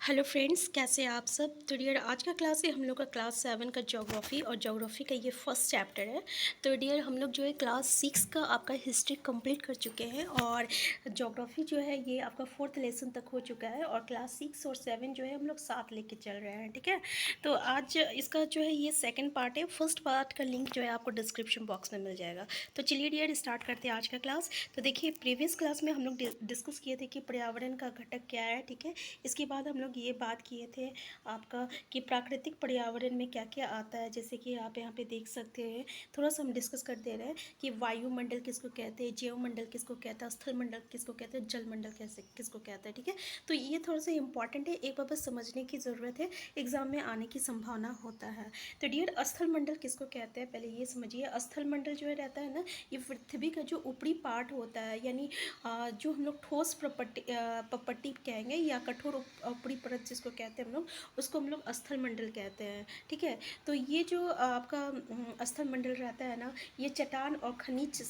Hello friends, कैसे हैं आप सब। तो डियर, आज का क्लास है हम लोग का क्लास 7 का ज्योग्राफी, और ज्योग्राफी का ये फर्स्ट चैप्टर है। तो डियर, हम लोग जो है क्लास 6 का आपका हिस्ट्री कंप्लीट कर चुके हैं, और ज्योग्राफी जो है ये आपका फोर्थ लेसन तक हो चुका है, और क्लास 6 और 7 जो है हम लोग साथ लेके चल रहे हैं। ठीक है, तो आज इसका जो है ये सेकेंड पार्ट है। फर्स्ट पार्ट का लिंक जो है आपको डिस्क्रिप्शन बॉक्स में मिल जाएगा। तो चलिए डियर, स्टार्ट करते हैं आज का क्लास। तो देखिए, प्रीवियस क्लास में हम लोग डिस्कस किए थे कि पर्यावरण का घटक क्या है। ठीक है, इसके बाद हम लोग ये बात किए थे आपका कि प्राकृतिक पर्यावरण में क्या क्या आता है। जैसे कि आप यहाँ पे देख सकते हैं, थोड़ा सा हम डिस्कस कर दे रहे हैं कि वायुमंडल किसको कहते हैं, जैवमंडल किसको कहता है, स्थल मंडल किसको कहते हैं, जलमंडल कैसे किसको कहता है। ठीक है, तो ये थोड़ा सा इंपॉर्टेंट है, एक बार बस समझने की ज़रूरत है, एग्जाम में आने की संभावना होता है। तो डियर, स्थल मंडल किसको कहते हैं, पहले ये समझिए। स्थल मंडल जो है रहता है ना, ये पृथ्वी का जो ऊपरी पार्ट होता है, यानी जो हम लोग ठोस प्रॉपर्टी कहेंगे, या कठोर ऊपरी परत जिसको कहते हैं हम लोग, उसको हम लोग स्थल मंडल कहते हैं। ठीक है, तो ये जो आपका स्थल मंडल रहता है ना, ये चट्टान और खनिज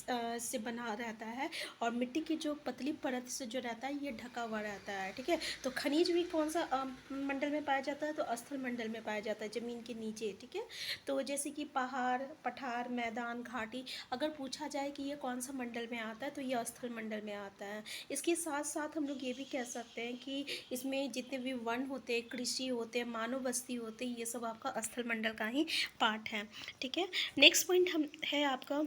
से बना रहता है, और मिट्टी की जो पतली परत से जो रहता है ये ढका हुआ रहता है। ठीक है, तो खनिज भी कौन सा मंडल में पाया जाता है, तो स्थल मंडल में पाया जाता है, ज़मीन के नीचे। ठीक है, तो जैसे कि पहाड़, पठार, मैदान, घाटी, अगर पूछा जाए कि ये कौन सा मंडल में आता है, तो ये स्थल मंडल में आता है। इसके साथ साथ हम लोग ये भी कह सकते हैं कि इसमें जितने भी वन होते हैं, कृषि होते हैं, मानव बस्ती होते हैं, ये सब आपका स्थल मंडल का ही पार्ट है। ठीक है, नेक्स्ट पॉइंट हम है आपका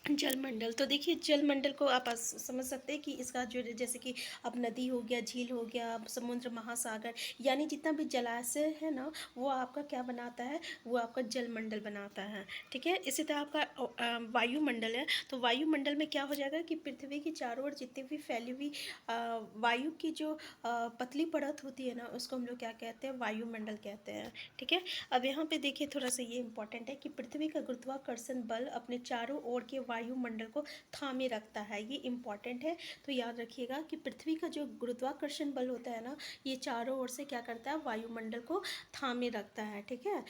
जलमंडल। तो देखिए, जलमंडल को आप समझ सकते हैं कि इसका जो जैसे कि अब नदी हो गया, झील हो गया, समुद्र, महासागर, यानी जितना भी जलाशय है ना, वो आपका क्या बनाता है, वो आपका जलमंडल बनाता है। ठीक है, इसी तरह आपका वायुमंडल है। तो वायुमंडल में क्या हो जाएगा कि पृथ्वी की चारों ओर जितनी भी फैली हुई वायु की जो पतली परत होती है ना, उसको हम लोग क्या कहते हैं, वायुमंडल कहते हैं। ठीक है, अब यहाँ पे देखिए, थोड़ा सा ये इंपॉर्टेंट है कि पृथ्वी का गुरुत्वाकर्षण बल अपने चारों ओर के वायुमंडल को थामे रखता है, ये इंपॉर्टेंट है। तो याद रखिएगा कि पृथ्वी का जो गुरुत्वाकर्षण बल होता है ना, ये चारों ओर से क्या करता है, वायुमंडल को थामे रखता है। ठीक है,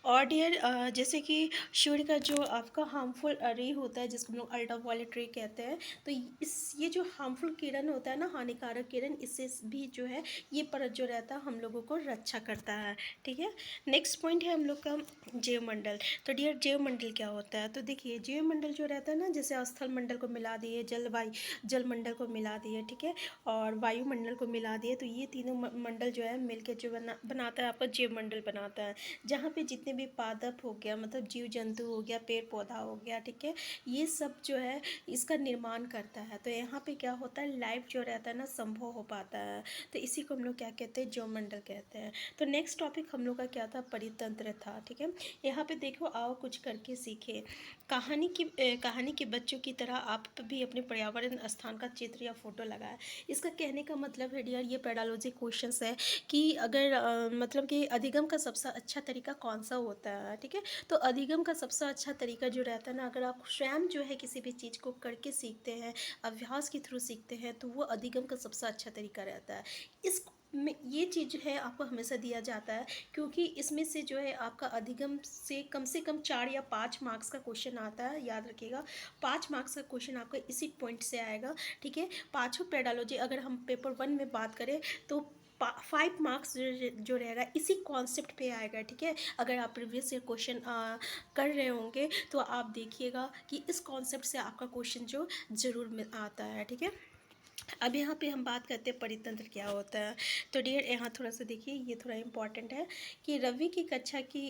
और डियर, जैसे कि सूर्य का जो आपका हार्मफुल रे होता है, जिसको हम लोग अल्ट्रावायलेट रे कहते हैं, तो ये जो हार्मफुल किरण होता है ना, हानिकारक किरण, इससे भी जो है ये परत जो रहता है हम लोगों को रक्षा करता है। ठीक है, नेक्स्ट पॉइंट है हम लोग का जैवमंडल। तो डियर, जैवमंडल क्या होता है, तो देखिए, जैवमंडल जो रहता है ना, जैसे स्थल मंडल को मिला दिए, जलमंडल को मिला दिए, ठीक है, और वायुमंडल को मिला दिए, तो ये तीनों मंडल जो है मिलकर जो बनाता है आपका जैवमंडल बनाता है, जहाँ पे जितने भी पादप हो गया, मतलब जीव जंतु हो गया, पेड़ पौधा हो गया, ठीक है, ये सब जो है इसका निर्माण करता है। तो यहाँ पे क्या होता है, लाइफ जो रहता है ना, संभव हो पाता है। तो इसी को हम लोग क्या कहते हैं, जैवमंडल कहते हैं। तो नेक्स्ट टॉपिक हम लोग का क्या था, परितंत्र था। ठीक है, यहाँ पे देखो, आओ कुछ करके सीखे। कहानी के बच्चों की तरह आप भी अपने पर्यावरण स्थान का चित्र या फोटो लगाए। इसका कहने का मतलब है डियर, ये पेडालॉजी क्वेश्चंस है कि अगर मतलब कि अधिगम का सबसे अच्छा तरीका कौन सा होता है। ठीक है, तो अधिगम का सबसे अच्छा तरीका जो रहता है ना, अगर आप स्वयं जो है किसी भी चीज़ को करके सीखते हैं, अभ्यास के थ्रू सीखते हैं, तो वो अधिगम का सबसे अच्छा तरीका रहता है। इस में ये चीज़ जो है आपको हमेशा दिया जाता है, क्योंकि इसमें से जो है आपका अधिगम से कम 4 या 5 मार्क्स का क्वेश्चन आता है। याद रखिएगा, 5 मार्क्स का क्वेश्चन आपका इसी पॉइंट से आएगा। ठीक है, पाँचों पेडालॉजी अगर हम पेपर 1 में बात करें, तो 5 मार्क्स जो रहेगा इसी कॉन्सेप्ट पे आएगा। ठीक है, अगर आप प्रीवियस ईयर क्वेश्चन कर रहे होंगे, तो आप देखिएगा कि इस कॉन्सेप्ट से आपका क्वेश्चन जो ज़रूर आता है। ठीक है, अब यहाँ पे हम बात करते हैं परितंत्र क्या होता है। तो डियर, यहाँ थोड़ा सा देखिए, ये थोड़ा इंपॉर्टेंट है कि रवि की कक्षा की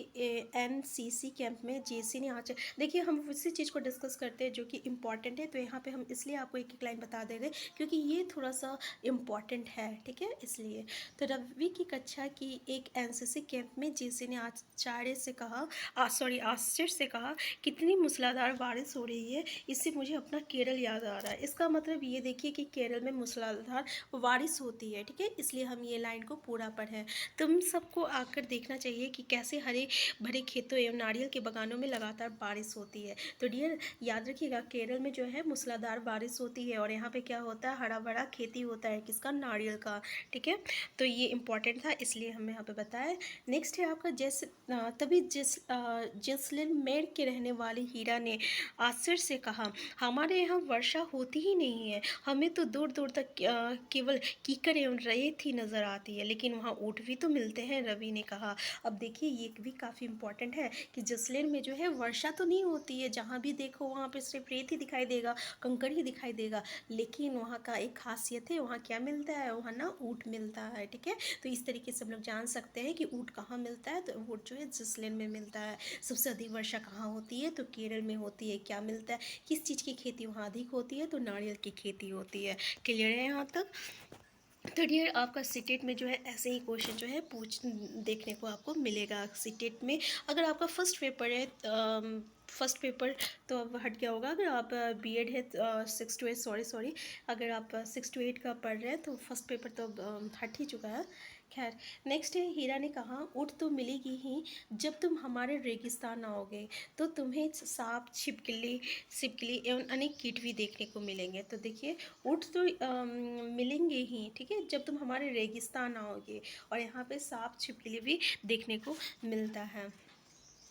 एनसीसी कैंप में जेसी ने आज, देखिए हम उसी चीज़ को डिस्कस करते हैं जो कि इम्पॉर्टेंट है। तो यहाँ पे हम इसलिए आपको एक एक लाइन बता दे रहे हैं क्योंकि ये थोड़ा सा इम्पॉर्टेंट है। ठीक है, इसलिए तो रवि की कक्षा की एक एनसीसी कैंप में जेसी ने आचार्य से कहा, आश्चर्य से कहा, कितनी मूसलाधार बारिश हो रही है, इससे मुझे अपना केरल याद आ रहा है। इसका मतलब ये देखिए कि केरल में मूसलाधार बारिश होती है। ठीक है, इसलिए हम ये लाइन को पूरा पढ़ें। तुम सबको आकर देखना चाहिए कि कैसे हरे भरे खेतों एवं नारियल के बगानों में लगातार बारिश होती है। तो डियर, याद रखिएगा, केरल में जो है मूसलाधार बारिश होती है, और यहाँ पे क्या होता है, हरा भरा खेती होता है, किसका, नारियल का। ठीक है, तो ये इंपॉर्टेंट था, इसलिए हमें यहाँ पे बताया। नेक्स्ट है आपका तभी जैसलमेर के रहने वाली हीरा ने आश्चर्य से कहा, हमारे यहाँ वर्षा होती ही नहीं है, हमें तो 2 दूर-दूर तक केवल कीकर एवं रेत ही नज़र आती है, लेकिन वहाँ ऊँट भी तो मिलते हैं, रवि ने कहा। अब देखिए ये भी काफ़ी इम्पोर्टेंट है कि जसलेन में जो है वर्षा तो नहीं होती है, जहाँ भी देखो वहाँ पे सिर्फ रेत ही दिखाई देगा, कंकड़ ही दिखाई देगा, लेकिन वहाँ का एक खासियत है, वहाँ क्या मिलता है, वहाँ ना ऊँट मिलता है, ठीक है। तो इस तरीके से हम लोग जान सकते हैं कि ऊँट कहाँ मिलता है, तो ऊँट जो है जसलेन में मिलता है। सबसे अधिक वर्षा कहाँ होती है, तो केरल में होती है। क्या मिलता है, किस चीज़ की खेती वहाँ अधिक होती है, तो नारियल की खेती होती है। क्लियर है यहाँ तक? तो डियर आपका सीटेट में जो है ऐसे ही क्वेश्चन जो है पूछ देखने को आपको मिलेगा सीटेट में। अगर आपका फर्स्ट पेपर है फर्स्ट पेपर तो अब हट गया होगा। अगर आप बीएड है 6 to 8, सॉरी अगर आप 6 to 8 का पढ़ रहे हैं तो फर्स्ट पेपर तो अब हट ही चुका है। खैर, नेक्स्ट है, हीरा ने कहा ऊँट तो मिलेगी ही, जब तुम हमारे रेगिस्तान आओगे तो तुम्हें सांप, छिपकली एवं अनेक कीट भी देखने को मिलेंगे। तो देखिए ऊँट तो मिलेंगे ही, ठीक है, जब तुम हमारे रेगिस्तान आओगे, और यहाँ पे सांप छिपकली भी देखने को मिलता है।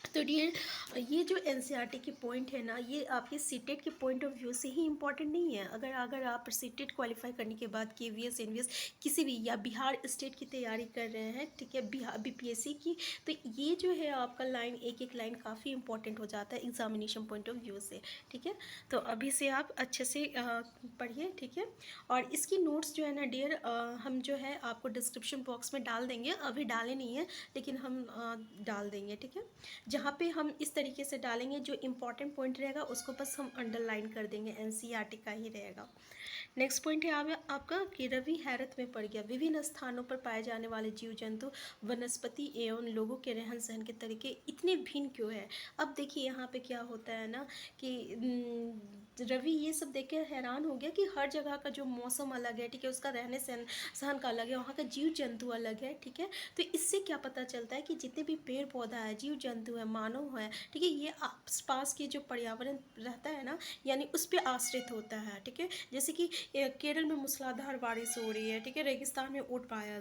तो डियर ये जो एनसीईआरटी के पॉइंट है ना, ये आपके सीटेट के पॉइंट ऑफ व्यू से ही इम्पॉर्टेंट नहीं है। अगर आप सीटेट क्वालिफाई करने के बाद केवीएस एनवीएस किसी भी या बिहार स्टेट की तैयारी कर रहे हैं, ठीक है, बिहार बीपीएससी की, तो ये जो है आपका लाइन, एक एक लाइन काफ़ी इंपॉर्टेंट हो जाता है एग्जामिनेशन पॉइंट ऑफ व्यू से, ठीक है। तो अभी से आप अच्छे से पढ़िए, ठीक है। और इसकी नोट्स जो है ना डियर हम जो है आपको डिस्क्रिप्शन बॉक्स में डाल देंगे, अभी डाले नहीं है लेकिन हम डाल देंगे, ठीक है। जहाँ पे हम इस तरीके से डालेंगे, जो इम्पॉर्टेंट पॉइंट रहेगा उसको बस हम अंडरलाइन कर देंगे, एनसीईआरटी का ही रहेगा। नेक्स्ट पॉइंट है आपका कि रवि हैरत में पड़ गया, विभिन्न स्थानों पर पाए जाने वाले जीव जंतु, वनस्पति एवं लोगों के रहन सहन के तरीके इतने भिन्न क्यों है। अब देखिए यहाँ पे क्या होता है ना कि रवि ये सब देख के हैरान हो गया कि हर जगह का जो मौसम अलग है, ठीक है, उसका रहने सहन सहन का अलग है, वहाँ का जीव जंतु अलग है, ठीक है। तो इससे क्या पता चलता है कि जितने भी पेड़ पौधा है, जीव जंतु है, मानव है, ठीक है, ये आस पास के जो पर्यावरण रहता है ना, यानी उस पर आश्रित होता है, ठीक है। जैसे कि केरल में मूसलाधार बारिश हो रही है, ठीक है, रेगिस्तान में ऊँट पाया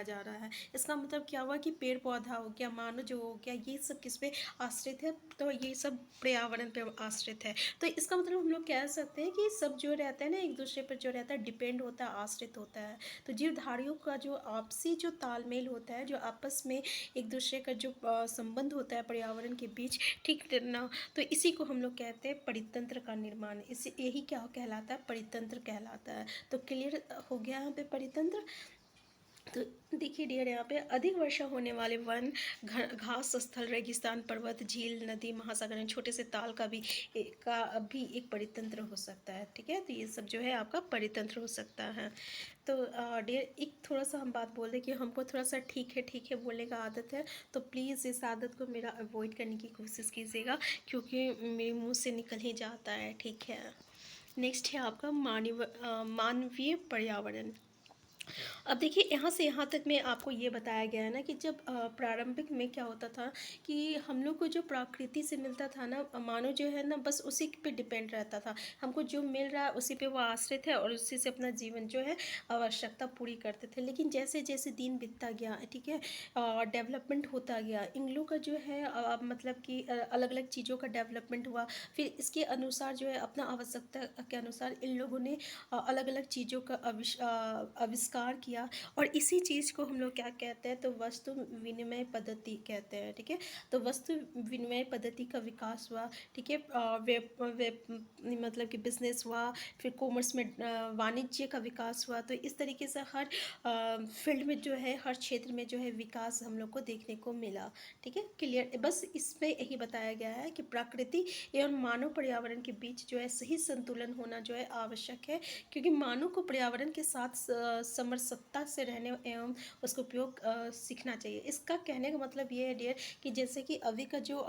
जा रहा है। इसका मतलब क्या हुआ कि पेड़ पौधा हो गया, मानव जो हो गया, ये सब किस पे आश्रित है, तो ये सब पर्यावरण पे आश्रित है। तो इसका मतलब हम लोग कह सकते हैं कि सब जो रहता है ना, एक दूसरे पर जो रहता है डिपेंड होता है, आश्रित होता है। तो जीवधारियों का जो आपसी जो तालमेल होता है, जो आपस में एक दूसरे का जो संबंध होता है पर्यावरण के बीच, ठीक ना, तो इसी को हम लोग कहते हैं परितंत्र का निर्माण। इसी यही क्या कहलाता है, परितंत्र कहलाता है। तो क्लियर हो गया यहाँ पे परितंत्र। तो देखिए डियर यहाँ पे अधिक वर्षा होने वाले वन, घास स्थल, रेगिस्तान, पर्वत, झील, नदी, महासागर, छोटे से ताल का भी एक परितंत्र हो सकता है, ठीक है। तो ये सब जो है आपका परितंत्र हो सकता है। तो डियर एक थोड़ा सा हम बात बोल रहे कि हमको थोड़ा सा ठीक है बोलने का आदत है, तो प्लीज़ इस आदत को मेरा अवॉइड करने की कोशिश कीजिएगा, क्योंकि मेरे मुँह से निकल ही जाता है, ठीक है। नेक्स्ट है आपका मानवीय पर्यावरण। अब देखिए यहाँ से यहाँ तक में आपको ये बताया गया है ना कि जब प्रारंभिक में क्या होता था कि हम लोग को जो प्रकृति से मिलता था ना, मानो जो है ना बस उसी पे डिपेंड रहता था, हमको जो मिल रहा है उसी पे वो आश्रित है और उसी से अपना जीवन जो है आवश्यकता पूरी करते थे। लेकिन जैसे जैसे दिन बीतता गया, ठीक है, डेवलपमेंट होता गया, इन लोग का जो है मतलब कि अलग अलग चीज़ों का डेवलपमेंट हुआ, फिर इसके अनुसार जो है अपना आवश्यकता के अनुसार इन लोगों ने अलग अलग चीज़ों का आविष्कार किया, और इसी चीज़ को हम लोग क्या कहते हैं, तो वस्तु विनिमय पद्धति कहते हैं, ठीक है। तो वस्तु विनिमय पद्धति का विकास हुआ, ठीक है, मतलब कि बिजनेस हुआ, फिर कॉमर्स में वाणिज्य का विकास हुआ। तो इस तरीके से हर फील्ड में जो है, हर क्षेत्र में जो है विकास हम लोग को देखने को मिला, ठीक है। क्लियर, बस इसमें यही बताया गया है कि प्रकृति एवं मानव पर्यावरण के बीच जो है सही संतुलन होना जो है आवश्यक है, क्योंकि मानव को पर्यावरण के साथ समरसता से रहने एवं उसका उपयोग सीखना चाहिए। इसका कहने का मतलब ये है डियर कि जैसे कि अभी का जो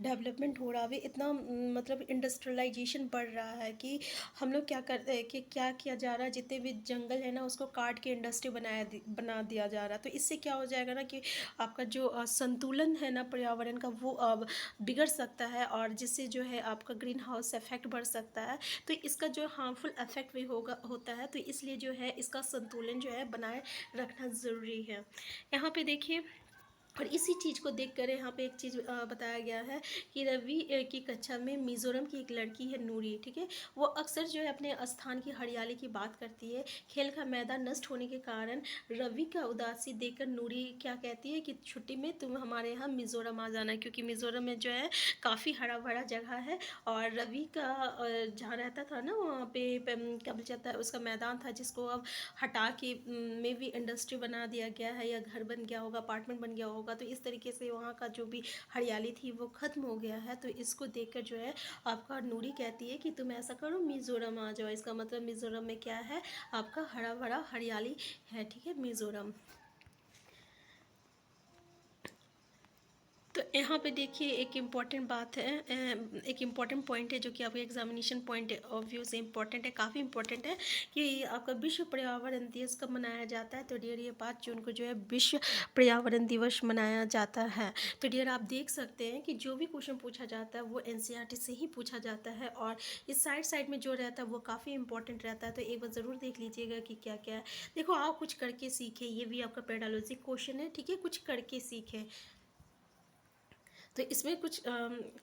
डेवलपमेंट हो रहा है, इतना मतलब इंडस्ट्रियलाइजेशन बढ़ रहा है कि हम लोग क्या करते हैं कि क्या किया जा रहा है, जितने भी जंगल है ना उसको काट के इंडस्ट्री बना दिया जा रहा है। तो इससे क्या हो जाएगा ना कि आपका जो संतुलन है ना पर्यावरण का, वो अब बिगड़ सकता है, और जिससे जो है आपका ग्रीन हाउस इफेक्ट बढ़ सकता है। तो इसका जो हार्मफुल इफेक्ट भी होता है, तो इसलिए जो है इसका संतुलन जो है बनाए रखना ज़रूरी है। यहाँ पे देखिए और इसी चीज़ को देखकर यहाँ पे एक चीज़ बताया गया है कि रवि की कक्षा में मिज़ोरम की एक लड़की है नूरी, ठीक है? वो अक्सर जो है अपने स्थान की हरियाली की बात करती है। खेल का मैदान नष्ट होने के कारण रवि का उदासी देखकर नूरी क्या कहती है कि छुट्टी में तुम हमारे यहाँ मिज़ोरम आ जाना, क्योंकि मिज़ोरम में जो है काफ़ी हरा-भरा जगह है। और रवि का जहाँ रहता था ना वहाँ पे क्या बोला जाता है उसका मैदान था, जिसको अब हटा के मे बी इंडस्ट्री बना दिया गया है या घर बन गया होगा, अपार्टमेंट बन गया होगा। तो इस तरीके से वहाँ का जो भी हरियाली थी वो ख़त्म हो गया है। तो इसको देखकर जो है आपका नूरी कहती है कि तुम ऐसा करो मिज़ोरम आ जाओ। इसका मतलब मिज़ोरम में क्या है, आपका हरा भरा हरियाली है, ठीक है, मिज़ोरम। तो यहाँ पे देखिए एक इम्पॉर्टेंट बात है, एक इम्पॉर्टेंट पॉइंट है जो कि आपका एग्जामिनेशन पॉइंट ऑफ व्यू से इम्पॉर्टेंट है, काफ़ी इम्पॉर्टेंट है कि आपका विश्व पर्यावरण दिवस कब मनाया जाता है। तो डियर ये 5 जून को जो है विश्व पर्यावरण दिवस मनाया जाता है। तो डियर आप देख सकते हैं कि जो भी क्वेश्चन पूछा जाता है वो एनसीईआरटी से ही पूछा जाता है, और इस साइड साइड में जो रहता है वो काफ़ी इंपॉर्टेंट रहता है। तो एक बार ज़रूर देख लीजिएगा कि क्या क्या है। देखो आप कुछ करके सीखें, ये भी आपका पेडालॉजी क्वेश्चन है, ठीक है, कुछ करके सीखें। तो इसमें कुछ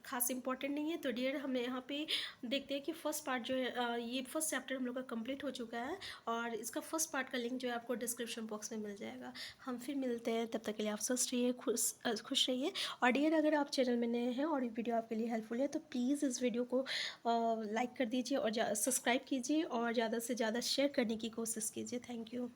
खास इंपॉर्टेंट नहीं है। तो डियर हम यहाँ पे देखते हैं कि फर्स्ट पार्ट जो है ये फर्स्ट चैप्टर हम लोग का कंप्लीट हो चुका है, और इसका फर्स्ट पार्ट का लिंक जो है आपको डिस्क्रिप्शन बॉक्स में मिल जाएगा। हम फिर मिलते हैं, तब तक के लिए आप स्वस्थ रहिए, खुश रहिए। और डियर अगर आप चैनल में नए हैं और ये वीडियो आपके लिए हेल्पफुल है तो प्लीज़ इस वीडियो को लाइक कर दीजिए और सब्सक्राइब कीजिए और ज़्यादा से ज़्यादा शेयर करने की कोशिश कीजिए। Thank you.